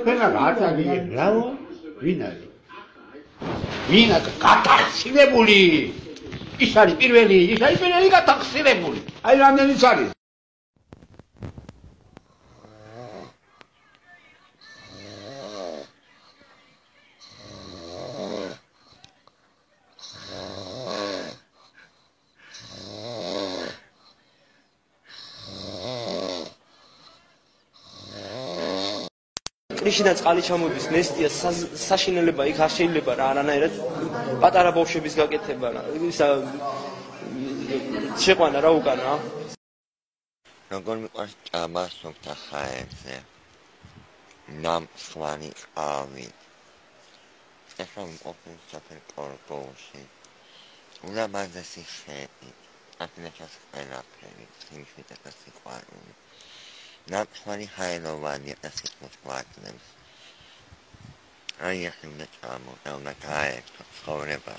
Pena gata ghe, bravo, vinari. Vina gataxilebuli. Is ari პირველი გატახსილებული. აი რამდენიც არის. Krishna წყალი ჩამოდის ნესტია საშინელება იქ არ შეიძლება რა არანაირად პატარა ბავშვების გაკეთება რა ისა შეყვანა რა უკანა როგორ მიყვარს ჭამა სოფთა ხაერზე ნამსვანი ყავი ეხლა მყოფენ საფერ კორპოში ულამაზესი ხედი აფინაჩას ყველაფერი სიმშვიდე და სიყვარული ნამსვანი ჰაელოვანი ასეთმოს ვატნებს აი ახლა უნდა ჩამოვიდა უნდა გაერთო ცხოვრება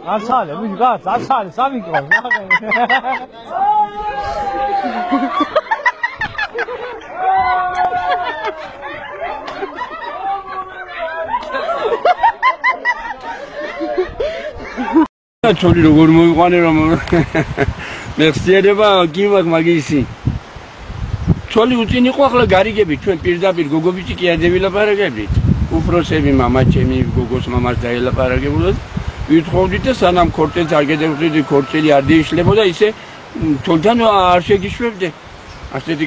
아차네, 우리가 아차네, 쌈이고. 저리 로고 뭐 관해라 뭐. მეხსიერება გიმაკ მაგისი ჩოლი უწინი ხო ახლა გარიგები ჩვენ პირდაპირ გოგობიჭი კი არ დავილაპარაკებდით უფროსები მამაჩემი გოგოს მამას დაელაპარაკებულოთ ვითხოვდით და სანამ ქორწილს არ გედევხდით ქორწილი არ დაიშლებოდა ისე თოლთან არ შეგიშვებდე ასეთი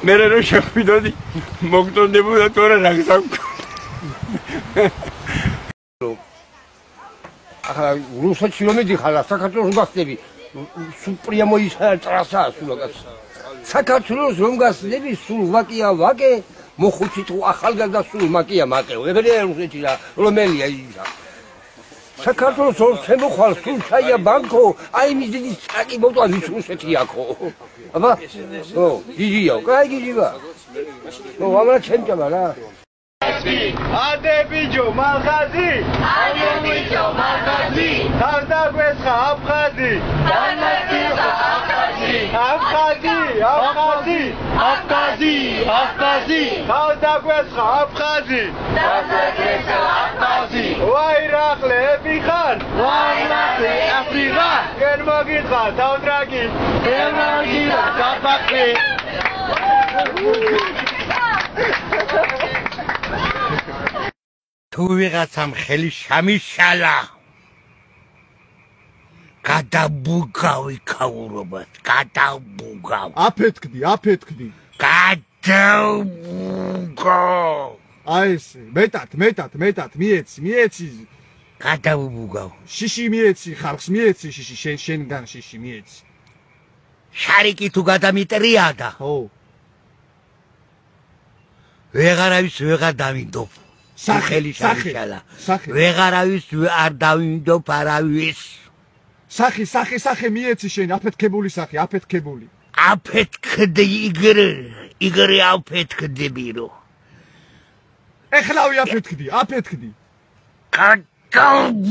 მე რო შეხვიდოდი მოგტონდებოდა თორე რა გსაკ ახლა რუსეთში რომ მიდიხარ საქართველოს გასწები სუპრემო ის ტრასაა სულაკაც საქართველოს რომ გასწები სულ ვაკია ვაკე მოხუცი თუ ახალგაზრდა სულ მაკია მაკეო ეგრეა რუსეთი რა რომელია ისა საქართველოს შემოხვალ სულ ჩაია ბანკო აი მიზედი წაკი მოვტვა ვის რუსეთია ხო აბა ო გიჟია კაი გიჟია ო ამრა ჩემჭება რა Adebijo Malghazi Adebijo Malghazi Davdaguesha Abkhazi Davdaguesha Abkhazi Abkhazi Abkhazi Abkhazi Abkhazi Davdaguesha Abkhazi Davdaguesha Abkhazi Vairaqle Ebikhan Vairaqle Afriqan Gen mogidqa Davdragi Gen mogidqa Davaqli თუ ვიღაცამ ხელი შამიშალა გადაბუგავი ქაურობას გადაბუგავ აფეთქდი გადაბუგავ აი ესე მეტად მიეცი გადაბუგავ შიში მიეცი ხალხს მიეცი შიში შენგან შიში მიეცი შარიკი თუ გადამიტრიადა ხო ვეღარავის ვეღარ დავინდობ სახელი შამიშალა ვეღარავის არ დავინდობ არავის სახე მიეცი შენ აფეთქებული სახე აფეთქებული აფეთქდი იგრე აფეთქდებირო ეხლავი აფეთქდი გადაბუგავ